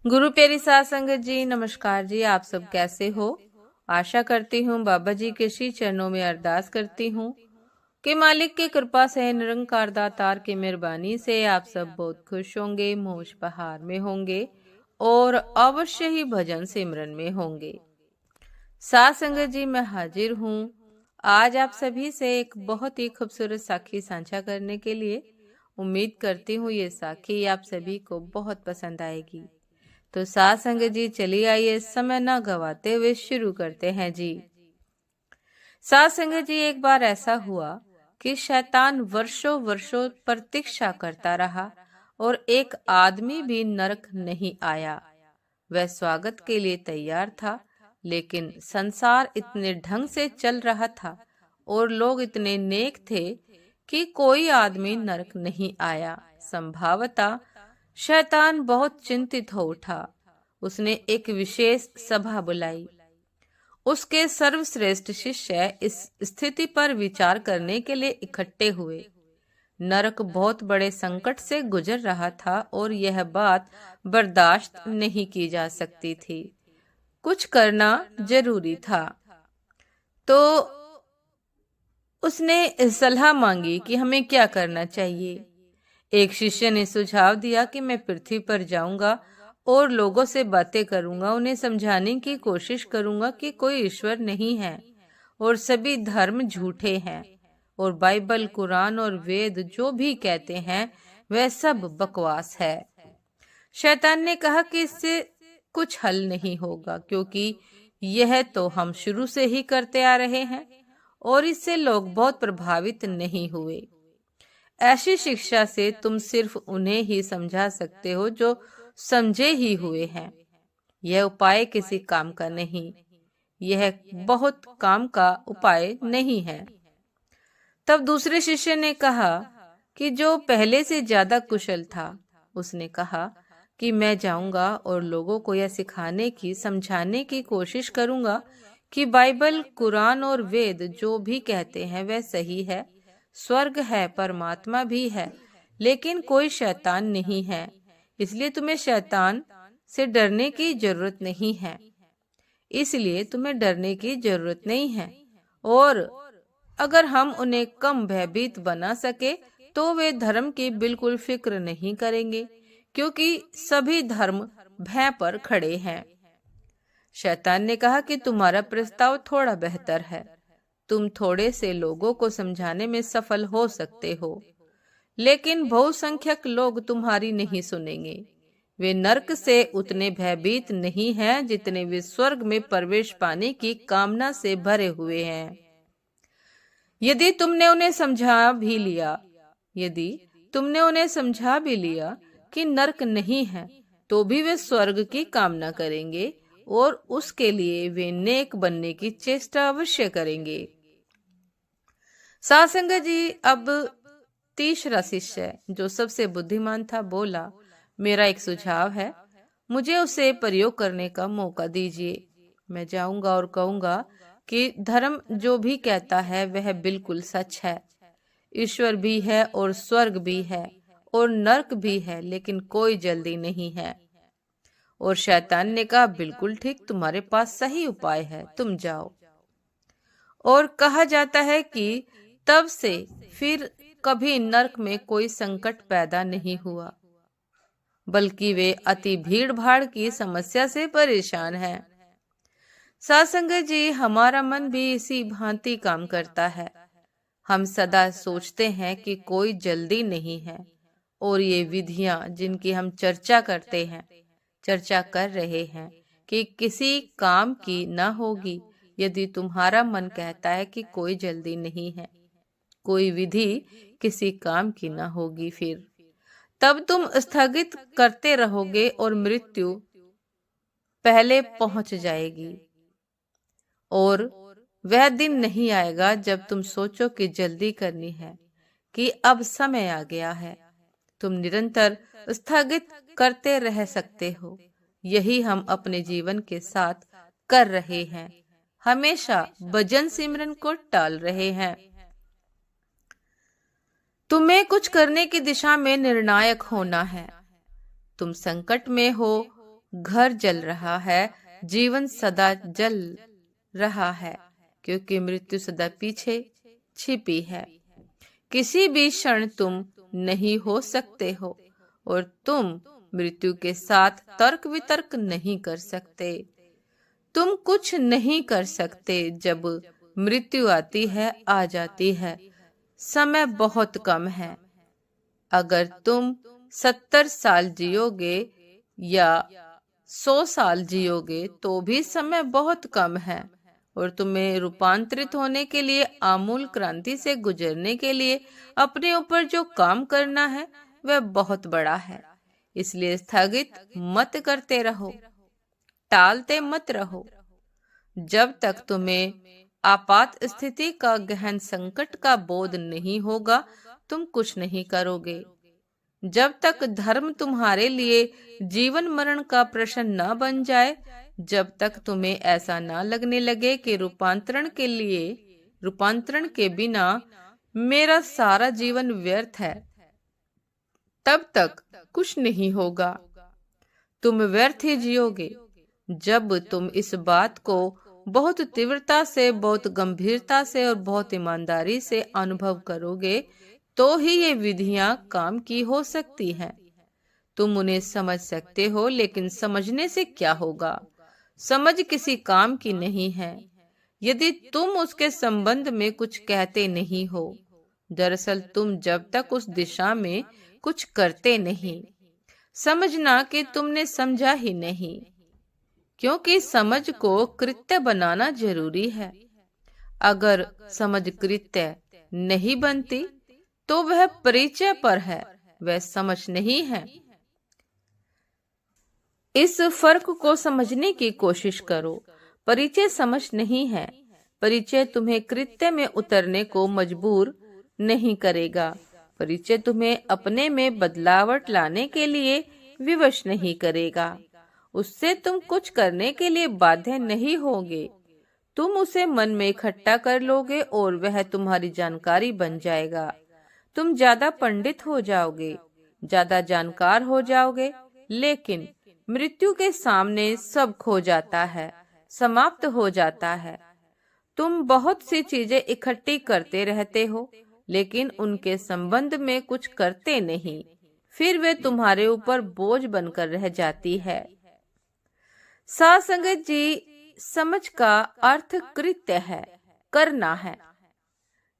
गुरु प्यारी साध संगत जी, नमस्कार जी। आप सब कैसे हो? आशा करती हूँ बाबा जी के श्री चरणों में अरदास करती हूँ कि मालिक की कृपा से, निरंकार दातार की मेहरबानी से आप सब बहुत खुश होंगे, मौज बहार में होंगे और अवश्य ही भजन सिमरन में होंगे। साध संगत जी, मैं हाजिर हूँ आज आप सभी से एक बहुत ही खूबसूरत साखी साझा करने के लिए। उम्मीद करती हूँ ये साखी आप सभी को बहुत पसंद आएगी। तो साध संगत जी, चलिए आइए समय न गवाते हुए शुरू करते हैं जी। साध संगत जी, एक बार ऐसा हुआ कि शैतान वर्षों वर्षों प्रतीक्षा करता रहा और एक आदमी भी नरक नहीं आया। वह स्वागत के लिए तैयार था, लेकिन संसार इतने ढंग से चल रहा था और लोग इतने नेक थे कि कोई आदमी नरक नहीं आया। संभवतः शैतान बहुत चिंतित हो उठा। उसने एक विशेष सभा बुलाई। उसके सर्वश्रेष्ठ शिष्य इस स्थिति पर विचार करने के लिए इकट्ठे हुए। नरक बहुत बड़े संकट से गुजर रहा था और यह बात बर्दाश्त नहीं की जा सकती थी। कुछ करना जरूरी था। तो उसने सलाह मांगी कि हमें क्या करना चाहिए। एक शिष्य ने सुझाव दिया कि मैं पृथ्वी पर जाऊंगा और लोगों से बातें करूंगा, उन्हें समझाने की कोशिश करूंगा कि कोई ईश्वर नहीं है और सभी धर्म झूठे हैं और बाइबल, कुरान और वेद जो भी कहते हैं वह सब बकवास है। शैतान ने कहा कि इससे कुछ हल नहीं होगा, क्योंकि यह तो हम शुरू से ही करते आ रहे हैं और इससे लोग बहुत प्रभावित नहीं हुए। ऐसी शिक्षा से तुम सिर्फ उन्हें ही समझा सकते हो जो समझे ही हुए हैं। यह उपाय किसी काम का नहीं, यह बहुत काम का उपाय नहीं है। तब दूसरे शिष्य ने कहा कि जो पहले से ज्यादा कुशल था, उसने कहा कि मैं जाऊंगा और लोगों को यह सिखाने की, समझाने की कोशिश करूंगा कि बाइबल, कुरान और वेद जो भी कहते हैं वह सही है। स्वर्ग है, परमात्मा भी है, लेकिन कोई शैतान नहीं है। इसलिए तुम्हें शैतान से डरने की जरूरत नहीं है। इसलिए तुम्हें डरने की जरूरत नहीं है। और अगर हम उन्हें कम भयभीत बना सके तो वे धर्म की बिल्कुल फिक्र नहीं करेंगे, क्योंकि सभी धर्म भय पर खड़े हैं। शैतान ने कहा कि तुम्हारा प्रस्ताव थोड़ा बेहतर है। तुम थोड़े से लोगों को समझाने में सफल हो सकते हो, लेकिन बहुसंख्यक लोग तुम्हारी नहीं सुनेंगे। वे नरक से उतने भयभीत नहीं हैं जितने वे स्वर्ग में प्रवेश पाने की कामना से भरे हुए हैं। यदि तुमने उन्हें समझा भी लिया कि नरक नहीं है, तो भी वे स्वर्ग की कामना करेंगे और उसके लिए वे नेक बनने की चेष्टा अवश्य करेंगे। साध संगत जी, अब तीसरा शिष्य जो सबसे बुद्धिमान था बोला, मेरा एक सुझाव है, मुझे उसे प्रयोग करने का मौका दीजिए। मैं जाऊंगा और कहूंगा कि धर्म जो भी कहता है वह बिल्कुल सच है। ईश्वर भी है और स्वर्ग भी है और नरक भी है, लेकिन कोई जल्दी नहीं है। और शैतान ने कहा, बिल्कुल ठीक, तुम्हारे पास सही उपाय है, तुम जाओ। और कहा जाता है कि तब से फिर कभी नरक में कोई संकट पैदा नहीं हुआ, बल्कि वे अति भीड़ भाड़ की समस्या से परेशान हैं। साध संगत जी, हमारा मन भी इसी भांति काम करता है। हम सदा सोचते हैं कि कोई जल्दी नहीं है और ये विधियां जिनकी हम चर्चा कर रहे हैं कि किसी काम की न होगी। यदि तुम्हारा मन कहता है कि कोई जल्दी नहीं है, कोई विधि किसी काम की न होगी, फिर तब तुम स्थगित करते रहोगे और मृत्यु पहले पहुंच जाएगी। और वह दिन नहीं आएगा जब तुम सोचो कि जल्दी करनी है, कि अब समय आ गया है। तुम निरंतर स्थगित करते रह सकते हो। यही हम अपने जीवन के साथ कर रहे हैं। हमेशा भजन सिमरन को टाल रहे हैं। तुम्हें कुछ करने की दिशा में निर्णायक होना है। तुम संकट में हो घर जल रहा है, जीवन सदा जल रहा है, क्योंकि मृत्यु सदा पीछे छिपी है। किसी भी क्षण तुम नहीं हो सकते हो और तुम मृत्यु के साथ तर्क वितर्क नहीं कर सकते। तुम कुछ नहीं कर सकते। जब मृत्यु आती है, आ जाती है। समय बहुत कम है। अगर तुम 70 साल जियोगे या 100 साल जियोगे तो भी समय बहुत कम है, और तुम्हें रूपांतरित होने के लिए, आमूल क्रांति से गुजरने के लिए अपने ऊपर जो काम करना है वह बहुत बड़ा है। इसलिए स्थगित मत करते रहो, टालते मत रहो। जब तक तुम्हें आपात स्थिति का, गहन संकट का बोध नहीं होगा, तुम कुछ नहीं करोगे। जब तक धर्म तुम्हारे लिए जीवन मरण का प्रश्न न बन जाए, जब तक तुम्हें ऐसा ना लगने लगे कि रूपांतरण के बिना मेरा सारा जीवन व्यर्थ है, तब तक कुछ नहीं होगा। तुम व्यर्थ ही जियोगे। जब तुम इस बात को बहुत तीव्रता से, बहुत गंभीरता से और बहुत ईमानदारी से अनुभव करोगे, तो ही ये विधियां काम की हो सकती हैं। तुम उन्हें समझ सकते हो, लेकिन समझने से क्या होगा? समझ किसी काम की नहीं है यदि तुम उसके संबंध में कुछ कहते नहीं हो। दरअसल तुम जब तक उस दिशा में कुछ करते नहीं, समझना कि तुमने समझा ही नहीं, क्योंकि समझ को कृत्य बनाना जरूरी है। अगर समझ कृत्य नहीं बनती तो वह परिचय पर है, वह समझ नहीं है। इस फर्क को समझने की कोशिश करो। परिचय समझ नहीं है। परिचय तुम्हें कृत्य में उतरने को मजबूर नहीं करेगा। परिचय तुम्हें अपने में बदलावट लाने के लिए विवश नहीं करेगा। उससे तुम कुछ करने के लिए बाध्य नहीं होगे। तुम उसे मन में इकट्ठा कर लोगे और वह तुम्हारी जानकारी बन जाएगा। तुम ज्यादा पंडित हो जाओगे, ज्यादा जानकार हो जाओगे, लेकिन मृत्यु के सामने सब खो जाता है, समाप्त हो जाता है। तुम बहुत सी चीजें इकट्ठी करते रहते हो, लेकिन उनके संबंध में कुछ करते नहीं। फिर वे तुम्हारे ऊपर बोझ बनकर रह जाती है। साध संगत जी, समझ का अर्थ कृत्य है, करना है।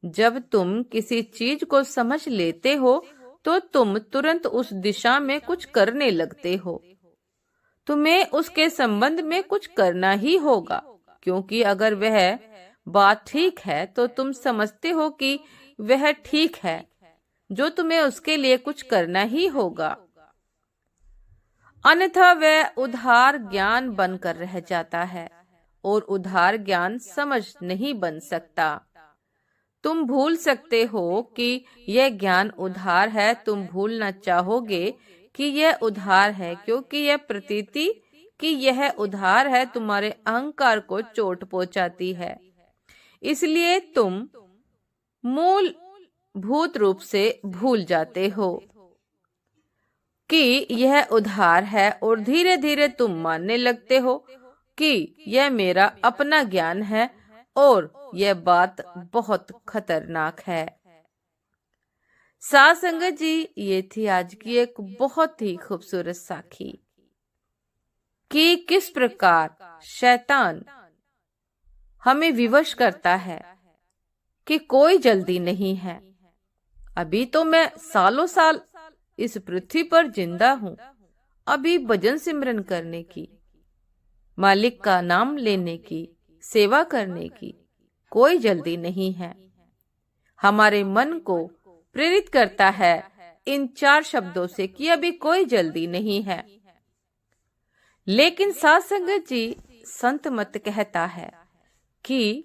जब तुम किसी चीज को समझ लेते हो तो तुम तुरंत उस दिशा में कुछ करने लगते हो। तुम्हें उसके संबंध में कुछ करना ही होगा, क्योंकि अगर वह बात ठीक है तो तुम समझते हो कि वह ठीक है, जो तुम्हें उसके लिए कुछ करना ही होगा। अन्यथा वह उधार ज्ञान बनकर रह जाता है, और उधार ज्ञान समझ नहीं बन सकता। तुम भूल सकते हो कि यह ज्ञान उधार है। तुम भूलना चाहोगे कि यह उधार है, क्योंकि यह प्रतीति कि यह उधार है तुम्हारे अहंकार को चोट पहुंचाती है। इसलिए तुम मूल भूत रूप से भूल जाते हो कि यह उधार है, और धीरे धीरे तुम मानने लगते हो कि यह मेरा अपना ज्ञान है, और यह बात बहुत खतरनाक है। साध संगत जी, ये थी आज की एक बहुत ही खूबसूरत साखी कि किस प्रकार शैतान हमें विवश करता है कि कोई जल्दी नहीं है। अभी तो मैं सालों साल इस पृथ्वी पर जिंदा हूँ। अभी भजन सिमरन करने की, मालिक का नाम लेने की, सेवा करने की कोई जल्दी नहीं है। हमारे मन को प्रेरित करता है इन 4 शब्दों से कि अभी कोई जल्दी नहीं है। लेकिन साध संगत जी, संत मत कहता है कि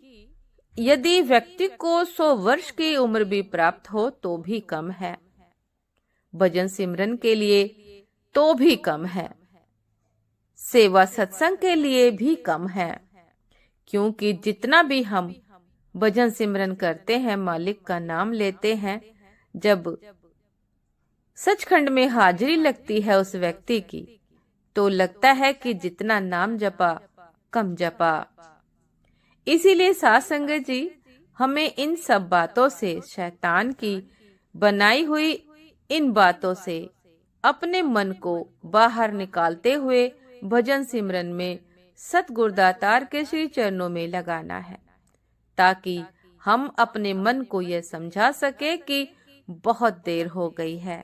यदि व्यक्ति को 100 वर्ष की उम्र भी प्राप्त हो तो भी कम है, भजन सिमरन के लिए तो भी कम है, सेवा सत्संग के लिए भी कम है। क्योंकि जितना भी हम भजन सिमरन करते हैं, मालिक का नाम लेते हैं, जब सचखंड में हाजिरी लगती है उस व्यक्ति की, तो लगता है कि जितना नाम जपा कम जपा। इसीलिए साथ संगत जी, हमें इन सब बातों से, शैतान की बनाई हुई इन बातों से अपने मन को बाहर निकालते हुए भजन सिमरन में सतगुरुदातार के श्री चरणों में लगाना है, ताकि हम अपने मन को यह समझा सके कि बहुत देर हो गई है।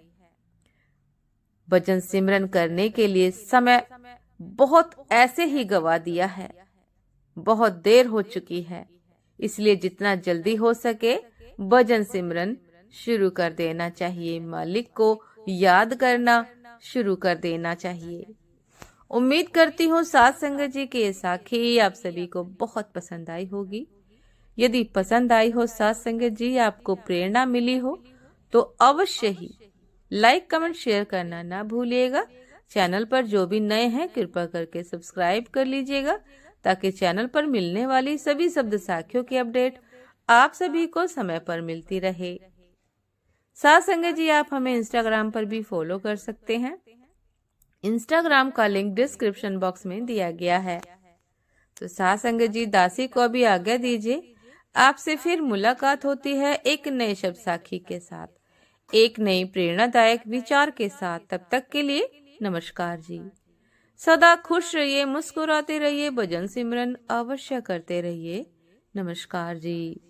भजन सिमरन करने के लिए समय बहुत ऐसे ही गवा दिया है, बहुत देर हो चुकी है। इसलिए जितना जल्दी हो सके भजन सिमरन शुरू कर देना चाहिए, मालिक को याद करना शुरू कर देना चाहिए। उम्मीद करती हूँ साथ संगत जी की ये साखी आप सभी को बहुत पसंद आई होगी। यदि पसंद आई हो साथ संगत जी, आपको प्रेरणा मिली हो, तो अवश्य ही लाइक कमेंट शेयर करना ना भूलिएगा। चैनल पर जो भी नए हैं कृपया करके सब्सक्राइब कर लीजिएगा, ताकि चैनल पर मिलने वाली सभी शब्द साखियों की अपडेट आप सभी को समय पर मिलती रहे। साथ संगत जी, आप हमें इंस्टाग्राम पर भी फॉलो कर सकते हैं। इंस्टाग्राम का लिंक डिस्क्रिप्शन बॉक्स में दिया गया है। तो साथ संगत जी, दासी को अभी आज्ञा दीजिए। आपसे फिर मुलाकात होती है एक नए शब्द साखी के साथ, एक नई प्रेरणादायक विचार के साथ। तब तक के लिए नमस्कार जी। सदा खुश रहिए, मुस्कुराते रहिए, भजन सिमरन अवश्य करते रहिए। नमस्कार जी।